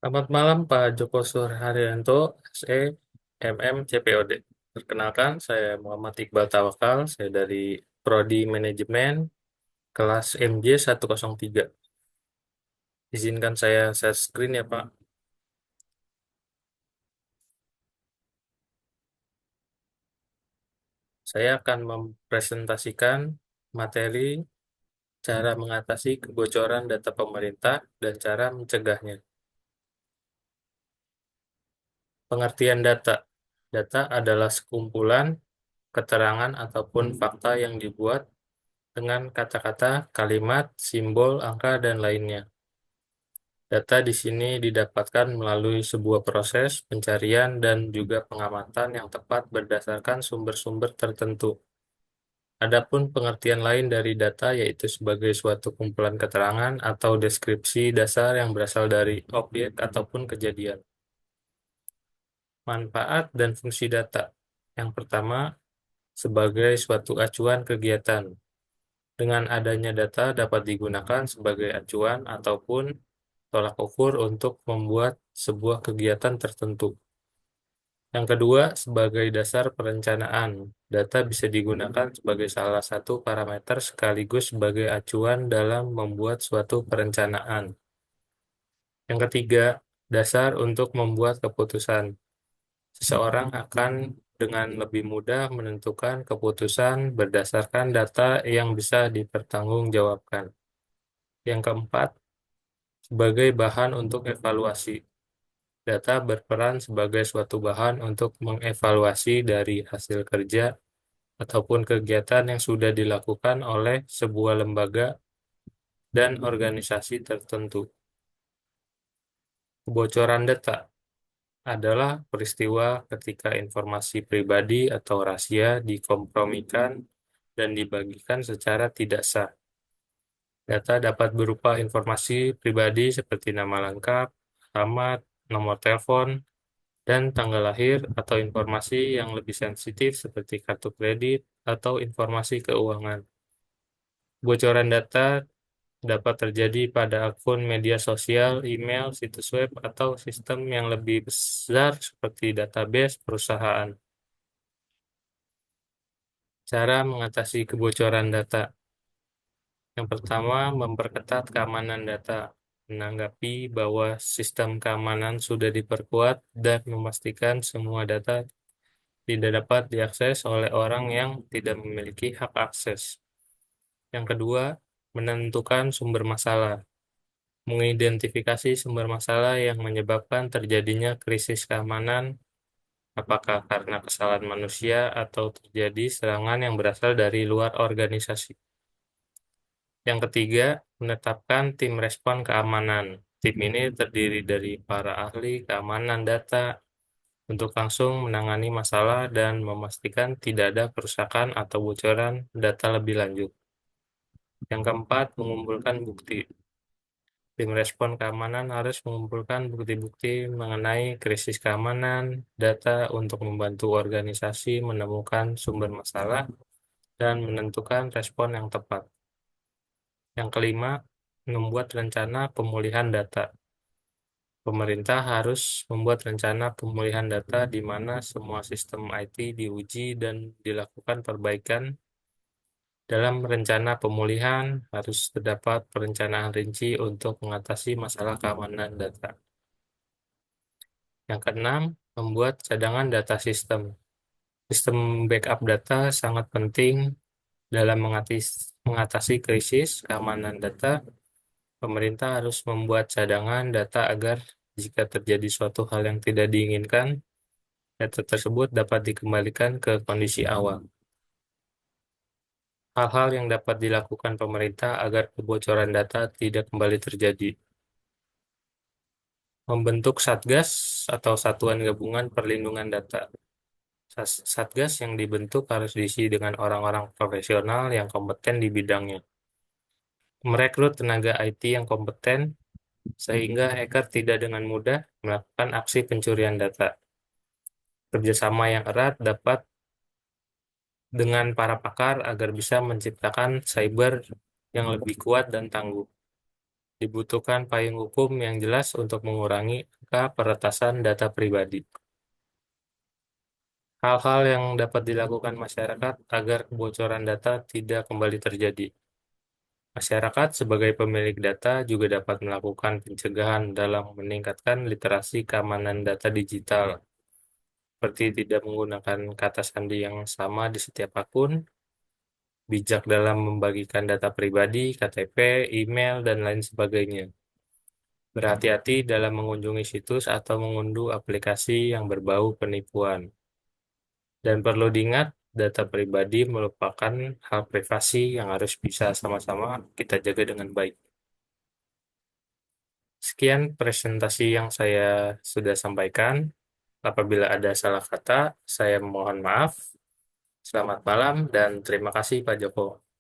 Selamat malam Pak Joko Surharyanto, SE, MM, CPOD. Perkenalkan, saya Muhammad Iqbal Tawakal, saya dari Prodi Manajemen, kelas MJ 103. Izinkan saya share screen ya Pak. Saya akan mempresentasikan materi cara mengatasi kebocoran data pemerintah dan cara mencegahnya. Pengertian data. Data adalah sekumpulan keterangan ataupun fakta yang dibuat dengan kata-kata, kalimat, simbol, angka, dan lainnya. Data di sini didapatkan melalui sebuah proses pencarian dan juga pengamatan yang tepat berdasarkan sumber-sumber tertentu. Adapun pengertian lain dari data yaitu sebagai suatu kumpulan keterangan atau deskripsi dasar yang berasal dari objek ataupun kejadian. Manfaat dan fungsi data. Yang pertama, sebagai suatu acuan kegiatan. Dengan adanya data dapat digunakan sebagai acuan ataupun tolak ukur untuk membuat sebuah kegiatan tertentu. Yang kedua, sebagai dasar perencanaan. Data bisa digunakan sebagai salah satu parameter sekaligus sebagai acuan dalam membuat suatu perencanaan. Yang ketiga, dasar untuk membuat keputusan. Seseorang akan dengan lebih mudah menentukan keputusan berdasarkan data yang bisa dipertanggungjawabkan. Yang keempat, sebagai bahan untuk evaluasi. Data berperan sebagai suatu bahan untuk mengevaluasi dari hasil kerja ataupun kegiatan yang sudah dilakukan oleh sebuah lembaga dan organisasi tertentu. Kebocoran data adalah peristiwa ketika informasi pribadi atau rahasia dikompromikan dan dibagikan secara tidak sah. Data dapat berupa informasi pribadi seperti nama lengkap, alamat, nomor telepon, dan tanggal lahir atau informasi yang lebih sensitif seperti kartu kredit atau informasi keuangan. Bocoran data dapat terjadi pada akun media sosial, email, situs web, atau sistem yang lebih besar seperti database perusahaan. Cara mengatasi kebocoran data. Yang pertama, memperketat keamanan data. Menanggapi bahwa sistem keamanan sudah diperkuat dan memastikan semua data tidak dapat diakses oleh orang yang tidak memiliki hak akses. Yang kedua, menentukan sumber masalah. Mengidentifikasi sumber masalah yang menyebabkan terjadinya krisis keamanan, apakah karena kesalahan manusia atau terjadi serangan yang berasal dari luar organisasi. Yang ketiga, menetapkan tim respon keamanan. Tim ini terdiri dari para ahli keamanan data untuk langsung menangani masalah dan memastikan tidak ada kerusakan atau bocoran data lebih lanjut. Yang keempat, mengumpulkan bukti. Tim respon keamanan harus mengumpulkan bukti-bukti mengenai krisis keamanan data untuk membantu organisasi menemukan sumber masalah dan menentukan respon yang tepat. Yang kelima, membuat rencana pemulihan data. Pemerintah harus membuat rencana pemulihan data di mana semua sistem IT diuji dan dilakukan perbaikan. Dalam rencana pemulihan harus terdapat perencanaan rinci untuk mengatasi masalah keamanan data. Yang keenam, membuat cadangan data sistem. Sistem backup data sangat penting dalam mengatasi krisis keamanan data. Pemerintah harus membuat cadangan data agar jika terjadi suatu hal yang tidak diinginkan, data tersebut dapat dikembalikan ke kondisi awal. Hal-hal yang dapat dilakukan pemerintah agar kebocoran data tidak kembali terjadi. Membentuk Satgas atau Satuan Gabungan Perlindungan Data. Satgas yang dibentuk harus diisi dengan orang-orang profesional yang kompeten di bidangnya. Merekrut tenaga IT yang kompeten sehingga hacker tidak dengan mudah melakukan aksi pencurian data. Kerjasama yang erat dapat dengan para pakar agar bisa menciptakan cyber yang lebih kuat dan tangguh. dibutuhkan payung hukum yang jelas untuk mengurangi angka peretasan data pribadi. Hal-hal yang dapat dilakukan masyarakat agar kebocoran data tidak kembali terjadi. Masyarakat sebagai pemilik data juga dapat melakukan pencegahan dalam meningkatkan literasi keamanan data digital, seperti tidak menggunakan kata sandi yang sama di setiap akun, bijak dalam membagikan data pribadi, KTP, email, dan lain sebagainya. Berhati-hati dalam mengunjungi situs atau mengunduh aplikasi yang berbau penipuan. Dan perlu diingat, data pribadi merupakan hak privasi yang harus bisa sama-sama kita jaga dengan baik. Sekian presentasi yang saya sudah sampaikan. Apabila ada salah kata, saya mohon maaf. Selamat malam dan terima kasih Pak Joko.